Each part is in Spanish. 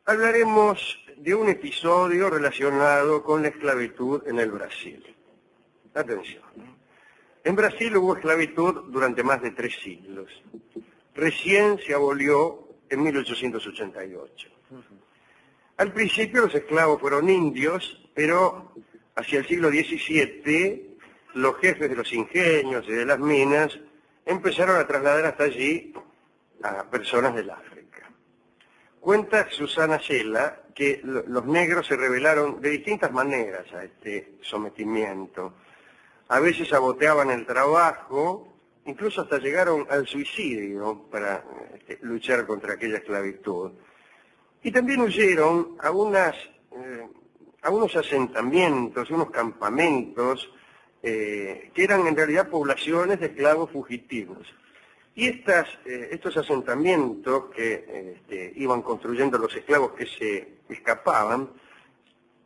Hablaremos de un episodio relacionado con la esclavitud en el Brasil. Atención. En Brasil hubo esclavitud durante más de 3 siglos. Recién se abolió en 1888. Al principio los esclavos fueron indios, pero hacia el siglo XVII los jefes de los ingenios y de las minas empezaron a trasladar hasta allí a personas del África. Cuenta Susana Sela que los negros se rebelaron de distintas maneras a este sometimiento. A veces saboteaban el trabajo, incluso hasta llegaron al suicidio para luchar contra aquella esclavitud. Y también huyeron a unos asentamientos, unos campamentos, que eran en realidad poblaciones de esclavos fugitivos. Y estos asentamientos que iban construyendo los esclavos que se escapaban,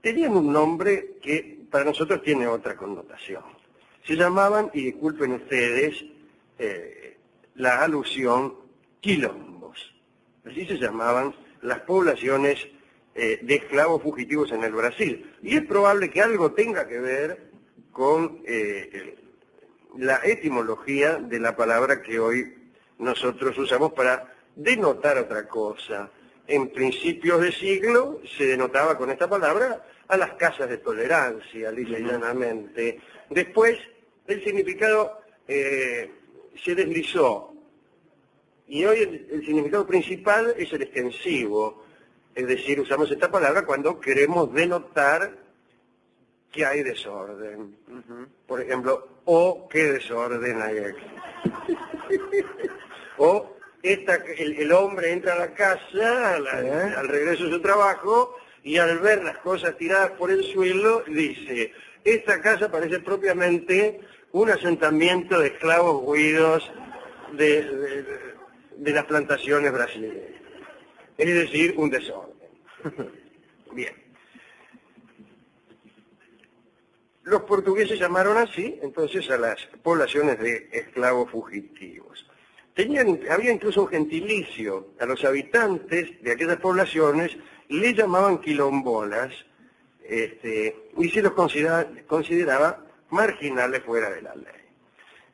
tenían un nombre que para nosotros tiene otra connotación. Se llamaban, y disculpen ustedes la alusión, quilombos. Así se llamaban las poblaciones de esclavos fugitivos en el Brasil. Y es probable que algo tenga que ver con la etimología de la palabra que hoy nosotros usamos para denotar otra cosa. En principios de siglo se denotaba con esta palabra a las casas de tolerancia, lisa y llanamente. Después el significado se deslizó y hoy el significado principal es el extensivo, es decir, usamos esta palabra cuando queremos denotar que hay desorden. Por ejemplo, qué desorden hay aquí. O el hombre entra a la casa al regreso de su trabajo y al ver las cosas tiradas por el suelo dice: esta casa parece propiamente un asentamiento de esclavos huidos de las plantaciones brasileñas. Es decir, un desorden. Bien. Los portugueses llamaron así, entonces, a las poblaciones de esclavos fugitivos. Había incluso un gentilicio. A los habitantes de aquellas poblaciones le llamaban quilombolas, y se los consideraba marginales fuera de la ley.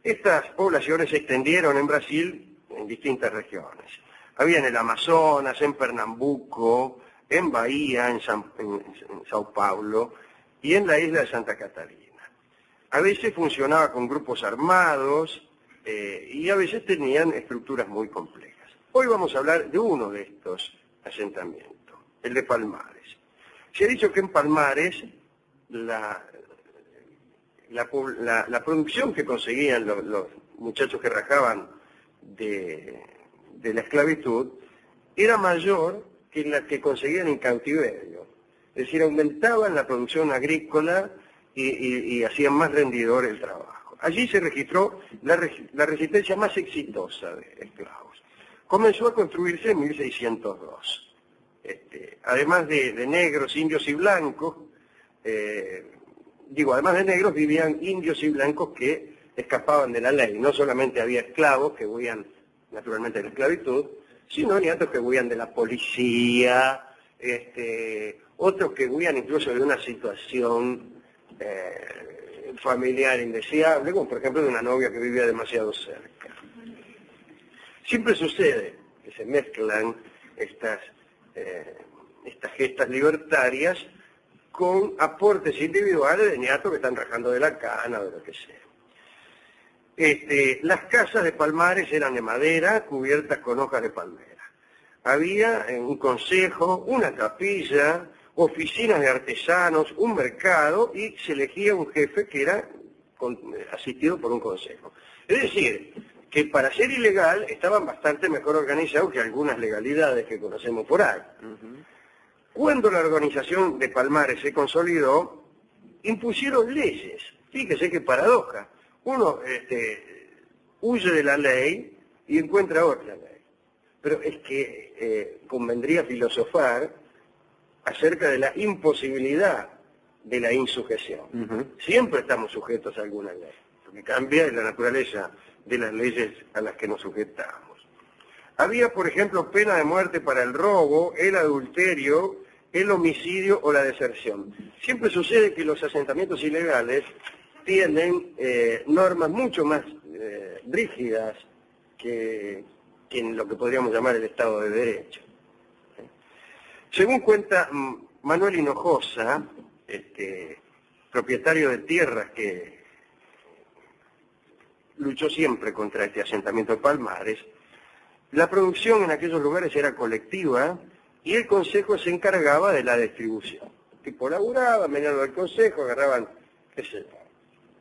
Estas poblaciones se extendieron en Brasil en distintas regiones. Había en el Amazonas, en Pernambuco, en Bahía, en Sao Paulo y en la isla de Santa Catarina. A veces funcionaba con grupos armados y a veces tenían estructuras muy complejas. Hoy vamos a hablar de uno de estos asentamientos, el de Palmares. Se ha dicho que en Palmares la producción que conseguían los muchachos que rajaban de la esclavitud era mayor que la que conseguían en cautiverio. Es decir, aumentaban la producción agrícola y hacían más rendidor el trabajo. Allí se registró la resistencia más exitosa de esclavos. Comenzó a construirse en 1602. Además de negros, indios y blancos, además de negros vivían indios y blancos que escapaban de la ley. No solamente había esclavos que huían naturalmente de la esclavitud, sino niatos que huían de la policía, otros que huían incluso de una situación familiar indeseable, como por ejemplo de una novia que vivía demasiado cerca. Siempre sucede que se mezclan estas gestas libertarias con aportes individuales de niatos que están rajando de la cana o de lo que sea. Las casas de Palmares eran de madera cubiertas con hojas de palmera. Había un consejo, una capilla, oficinas de artesanos, un mercado y se elegía un jefe que era asistido por un consejo. Es decir, que para ser ilegal estaban bastante mejor organizados que algunas legalidades que conocemos por ahí. Cuando la organización de Palmares se consolidó, impusieron leyes. Fíjese qué paradoja. Uno huye de la ley y encuentra otra ley. Pero es que convendría filosofar acerca de la imposibilidad de la insujeción. Siempre estamos sujetos a alguna ley. Lo que cambia es la naturaleza de las leyes a las que nos sujetamos. Había, por ejemplo, pena de muerte para el robo, el adulterio, el homicidio o la deserción. Siempre sucede que los asentamientos ilegales tienen normas mucho más rígidas que en lo que podríamos llamar el Estado de Derecho. Según cuenta Manuel Hinojosa, propietario de tierras que luchó siempre contra este asentamiento de Palmares, la producción en aquellos lugares era colectiva y el consejo se encargaba de la distribución. El tipo laburaba, venían del consejo, agarraban, qué sé yo,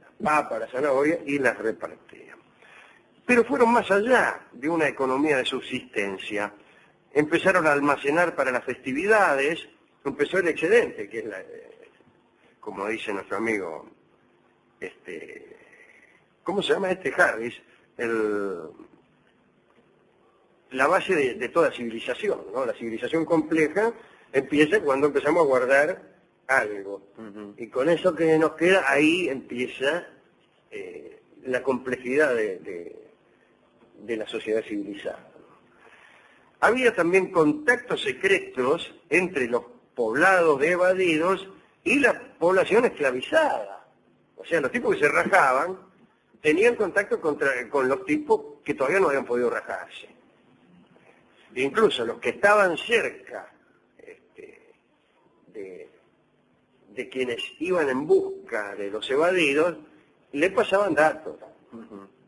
las papas, las zanahorias y las repartían. Pero fueron más allá de una economía de subsistencia. Empezaron a almacenar para las festividades, empezó el excedente, que es como dice nuestro amigo, ¿cómo se llama Harris? La base de toda civilización, ¿no? La civilización compleja empieza cuando empezamos a guardar algo. Y con eso que nos queda, ahí empieza la complejidad de la sociedad civilizada. Había también contactos secretos entre los poblados de evadidos y la población esclavizada. O sea, los tipos que se rajaban tenían contacto con los tipos que todavía no habían podido rajarse. Incluso los que estaban cerca de quienes iban en busca de los evadidos, le pasaban datos.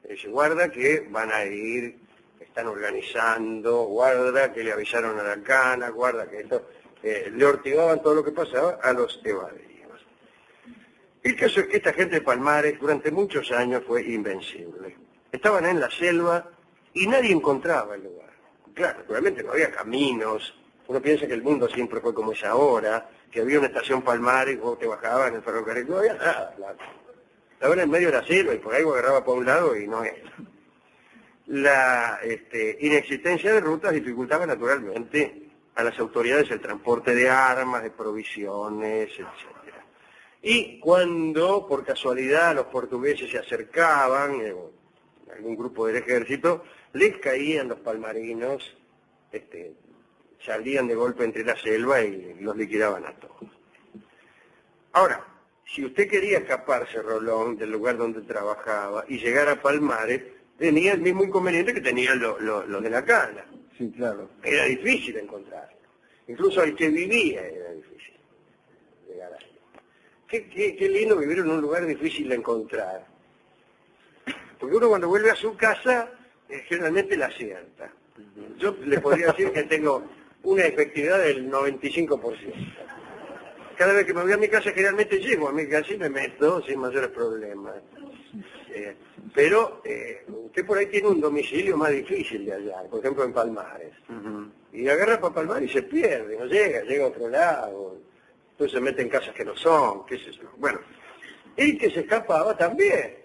Dice, guarda que van a ir, están organizando, guarda que le avisaron a la cana, guarda que esto... le ortigaban todo lo que pasaba a los evadidos. El caso es que esta gente de Palmares durante muchos años fue invencible. Estaban en la selva y nadie encontraba el lugar. Claro, realmente no había caminos. Uno piensa que el mundo siempre fue como es ahora, que había una estación Palmares, vos te bajabas en el ferrocarril, no había nada. Estaban en medio de la selva y por ahí vos agarraba para un lado y no era. La inexistencia de rutas dificultaba naturalmente a las autoridades el transporte de armas, de provisiones, etc. Y cuando, por casualidad, los portugueses se acercaban, algún grupo del ejército, les caían los palmarinos, salían de golpe entre la selva y los liquidaban a todos. Ahora, si usted quería escaparse, Rolón, del lugar donde trabajaba y llegar a Palmares, tenía el mismo inconveniente que tenían los de la cana. Sí, claro. Era difícil encontrarlo. Incluso el que vivía era difícil llegar ahí. Qué lindo vivir en un lugar difícil de encontrar. Porque uno cuando vuelve a su casa, generalmente la acierta. Yo le podría decir que tengo una efectividad del 95%. Cada vez que me voy a mi casa, generalmente llego a mi casa y me meto sin mayores problemas. Pero usted por ahí tiene un domicilio más difícil de hallar, por ejemplo en Palmares. Y agarra para Palmares y se pierde, no llega a otro lado. Entonces se mete en casas que no son, qué sé yo. Bueno, el que se escapaba también.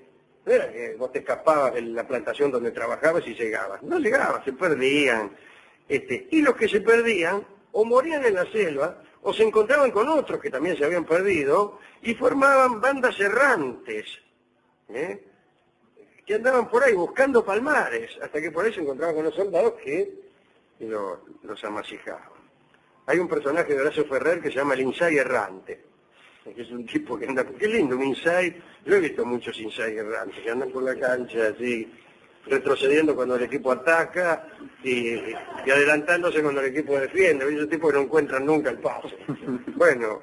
No era que vos te escapabas de la plantación donde trabajabas y llegabas. No llegabas, se perdían. Y los que se perdían, o morían en la selva, o se encontraban con otros que también se habían perdido, y formaban bandas errantes, que andaban por ahí buscando Palmares, hasta que por ahí se encontraban con los soldados que los amasijaban. Hay un personaje de Horacio Ferrer que se llama el Insay Errante, que es un tipo que anda, qué lindo, un Insay, yo he visto muchos Insay errantes, que andan por la cancha así, retrocediendo cuando el equipo ataca y adelantándose cuando el equipo defiende. Esos tipos no encuentran nunca el paso. Bueno,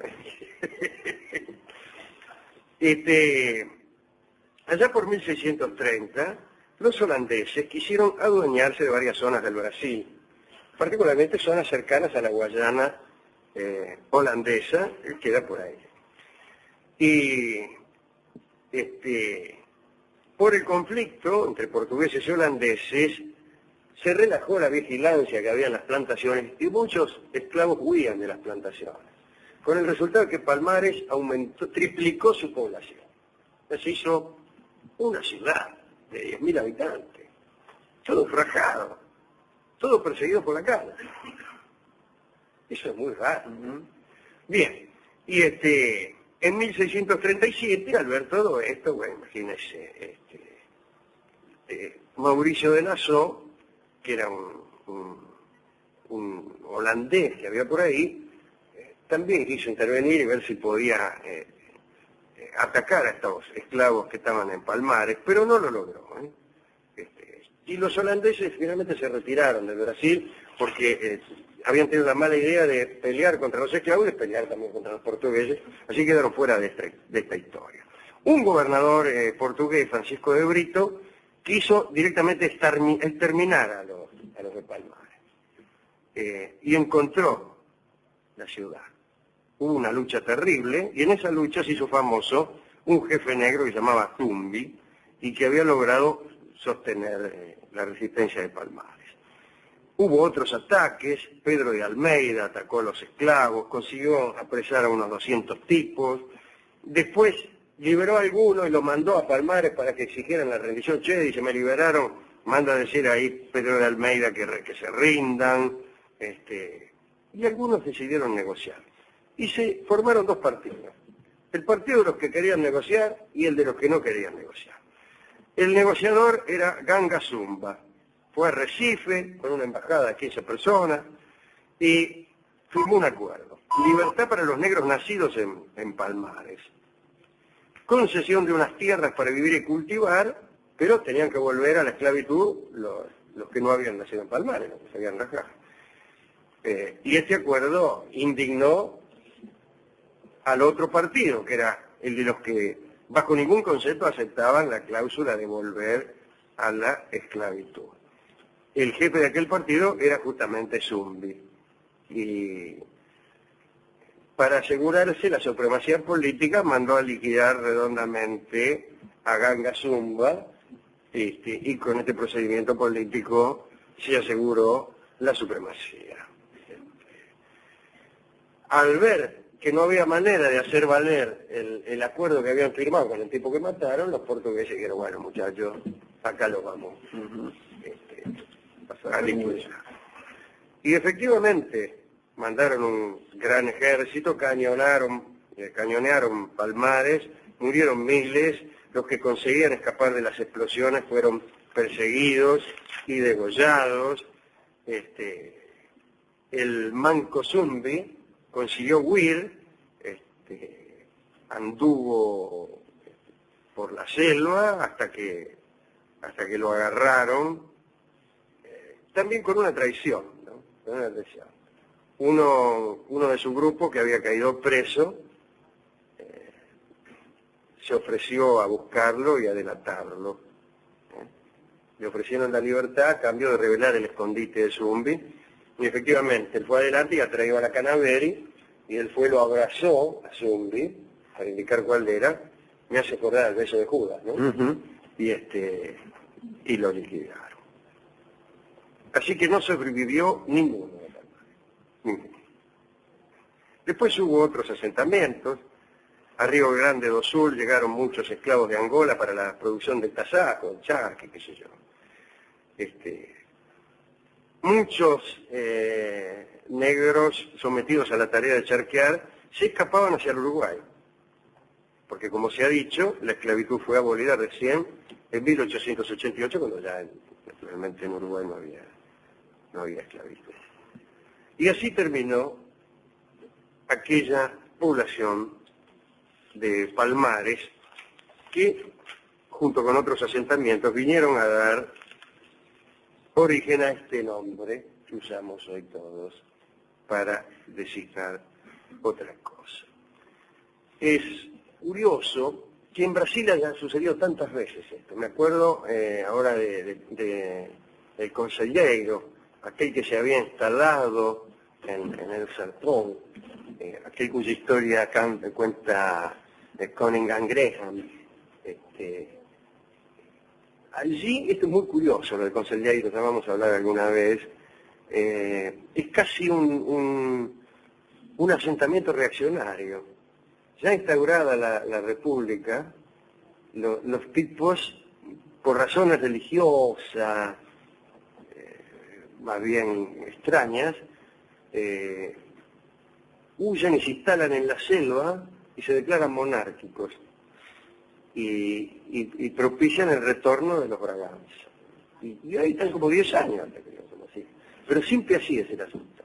allá por 1630, los holandeses quisieron adueñarse de varias zonas del Brasil, particularmente zonas cercanas a la Guayana holandesa, que queda por ahí. Y por el conflicto entre portugueses y holandeses, se relajó la vigilancia que había en las plantaciones y muchos esclavos huían de las plantaciones, con el resultado que Palmares triplicó su población. Se hizo una ciudad de 10.000 habitantes, todo rajado, todo perseguido por la cana. Eso es muy raro. Bien, y en 1637, al ver todo esto, bueno, imagínense, Mauricio de Nassau, que era un un holandés que había por ahí, también quiso intervenir y ver si podía atacar a estos esclavos que estaban en Palmares, pero no lo logró. Y los holandeses finalmente se retiraron de Brasil porque habían tenido la mala idea de pelear contra los esclavos y de pelear también contra los portugueses, así quedaron fuera de esta historia. Un gobernador portugués, Francisco de Brito, quiso directamente exterminar a los de Palmares y encontró la ciudad. Hubo una lucha terrible y en esa lucha se hizo famoso un jefe negro que se llamaba Zumbi y que había logrado sostener la resistencia de Palmares. Hubo otros ataques, Pedro de Almeida atacó a los esclavos, consiguió apresar a unos 200 tipos, después liberó a algunos y los mandó a Palmares para que exigieran la rendición. Che, dice, me liberaron, manda a decir ahí Pedro de Almeida que se rindan, y algunos decidieron negociar. Y se formaron dos partidos, el partido de los que querían negociar y el de los que no querían negociar. El negociador era Ganga Zumba, fue a Recife con una embajada de 15 personas y firmó un acuerdo. Libertad para los negros nacidos en Palmares. Concesión de unas tierras para vivir y cultivar, pero tenían que volver a la esclavitud los que no habían nacido en Palmares, los que se habían rajado. Y este acuerdo indignó al otro partido, que era el de los que bajo ningún concepto aceptaban la cláusula de volver a la esclavitud. El jefe de aquel partido era justamente Zumbi. Y para asegurarse la supremacía política mandó a liquidar redondamente a Ganga Zumba y con este procedimiento político se aseguró la supremacía. Al ver que no había manera de hacer valer el acuerdo que habían firmado con el tipo que mataron, los portugueses dijeron, bueno muchachos, acá lo vamos a liquidar. Y efectivamente mandaron un gran ejército, cañonearon Palmares, murieron miles, los que conseguían escapar de las explosiones fueron perseguidos y degollados. El manco Zumbi consiguió huir, anduvo por la selva hasta que lo agarraron, también con una traición, ¿no? Con una traición. Uno de su grupo que había caído preso se ofreció a buscarlo y a delatarlo. Le ofrecieron la libertad a cambio de revelar el escondite de Zumbi. Y efectivamente, él fue adelante y atrajo a la Canaveri, y él lo abrazó a Zumbi, para indicar cuál era, me hace acordar al beso de Judas, ¿no? Y lo liquidaron. Así que no sobrevivió ninguno de los ninguno. Después hubo otros asentamientos, a Río Grande do Sul llegaron muchos esclavos de Angola para la producción del tasajo, el charque, qué sé yo. Muchos negros sometidos a la tarea de charquear se escapaban hacia el Uruguay, porque como se ha dicho, la esclavitud fue abolida recién en 1888, cuando ya naturalmente en Uruguay no había esclavitud. Y así terminó aquella población de Palmares que, junto con otros asentamientos, vinieron a dar origen a este nombre que usamos hoy todos para designar otra cosa. Es curioso que en Brasil haya sucedido tantas veces esto. Me acuerdo ahora del conselheiro, aquel que se había instalado en el Sertón, aquel cuya historia cuenta Cunningham Graham. Allí, esto es muy curioso, lo del conselheiro, ya vamos a hablar alguna vez, es casi un asentamiento reaccionario. Ya instaurada la República, los tipos, por razones religiosas, más bien extrañas, huyen y se instalan en la selva y se declaran monárquicos y propician el retorno de los Braganza. Y ahí están como 10 años, así. Pero siempre así es el asunto.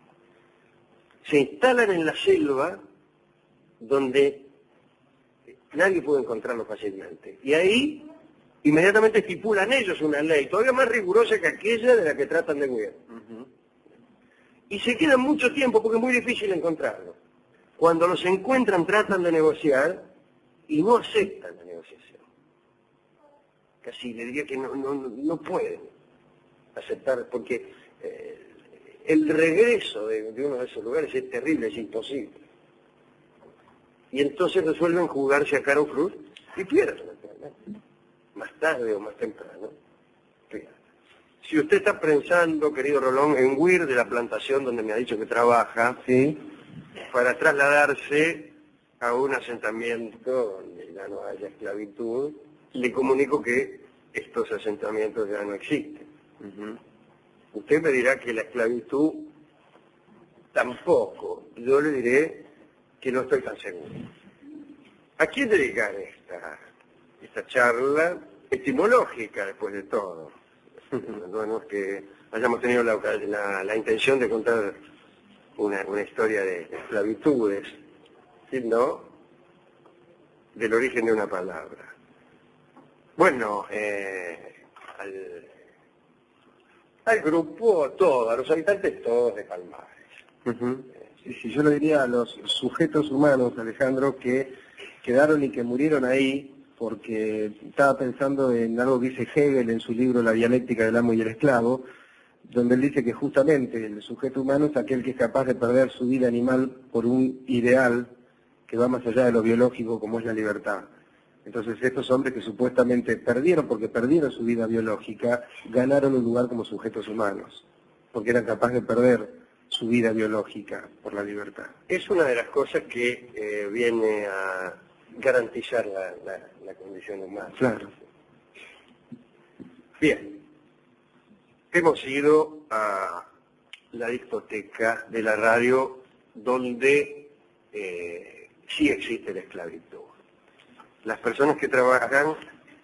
Se instalan en la selva donde nadie puede encontrarlo fácilmente. Y ahí inmediatamente estipulan ellos una ley todavía más rigurosa que aquella de la que tratan de huir. Y se quedan mucho tiempo porque es muy difícil encontrarlo. Cuando los encuentran tratan de negociar y no aceptan la negociación. Casi le diría que no pueden aceptar porque el regreso de uno de esos lugares es terrible, es imposible. Y entonces resuelven jugarse a caro cruz y pierden, naturalmente. Más tarde o más temprano, pierden. Si usted está pensando, querido Rolón, en huir de la plantación donde me ha dicho que trabaja, Sí. para trasladarse a un asentamiento donde ya no haya esclavitud, le comunico que estos asentamientos ya no existen. Usted me dirá que la esclavitud tampoco. Yo le diré que no estoy tan seguro. ¿A quién dedicar esta charla etimológica, después de todo? No es que hayamos tenido la intención de contar una historia de esclavitudes, sino del origen de una palabra. Bueno, al grupo todo, a los habitantes todos de Palmares. Sí, yo le diría a los sujetos humanos, Alejandro, que quedaron y que murieron ahí, porque estaba pensando en algo que dice Hegel en su libro La dialéctica del amo y el esclavo, donde él dice que justamente el sujeto humano es aquel que es capaz de perder su vida animal por un ideal que va más allá de lo biológico, como es la libertad. Entonces estos hombres que supuestamente perdieron, porque perdieron su vida biológica, ganaron un lugar como sujetos humanos, porque eran capaces de perder su vida biológica por la libertad. Es una de las cosas que viene a garantizar la condición humana. Claro. Bien, hemos ido a la discoteca de la radio donde sí existe la esclavitud. Las personas que trabajan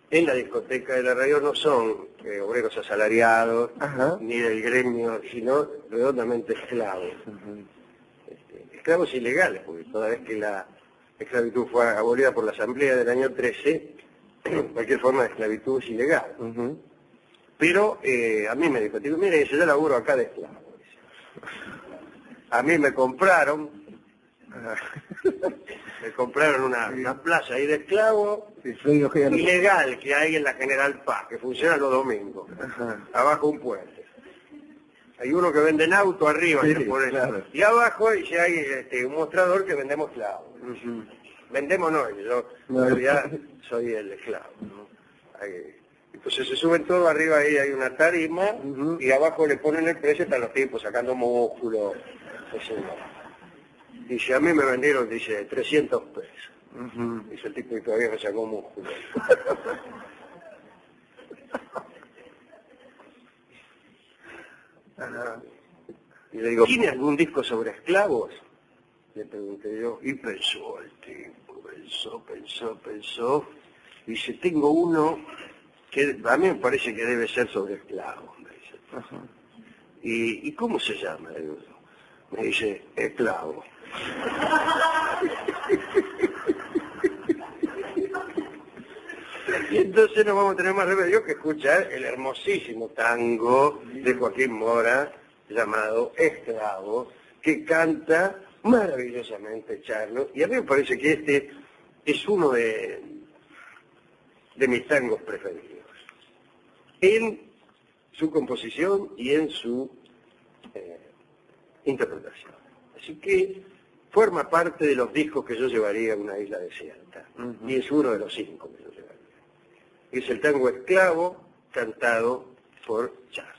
en la discoteca de la radio no son obreros asalariados, ni del gremio, sino redondamente esclavos. Esclavos ilegales, porque toda vez que la esclavitud fue abolida por la Asamblea del año 13, cualquier forma de esclavitud es ilegal. Pero a mí me dijo, mire, yo laburo acá de esclavo. A mí me compraron una plaza ahí de esclavo ilegal que hay en la General Paz, que funciona los domingos, abajo un puente. Hay uno que vende en auto arriba, claro. Y abajo hay un mostrador que vendemos esclavos. Vendemos no, yo en realidad soy el esclavo. Entonces se suben todos, arriba ahí hay una tarima, y abajo le ponen el precio, están los tipos sacando músculo, y si a mí me vendieron, dice, 300 pesos. Dice el tipo que todavía me sacó músculo. Y le digo, ¿tiene algún disco sobre esclavos? Le pregunté yo, y pensó el tipo, pensó. Y dice, tengo uno que a mí me parece que debe ser sobre esclavos, me dice. ¿Y cómo se llama? Me dice, esclavo. Y entonces no vamos a tener más remedio que escuchar el hermosísimo tango de Joaquín Mora llamado Esclavo, que canta maravillosamente Charlo, y a mí me parece que este es uno de mis tangos preferidos, en su composición y en su interpretación. Así que forma parte de los discos que yo llevaría a una isla desierta, y es uno de los 5 que yo llevaría. Es el tango Esclavo, cantado por Charlo.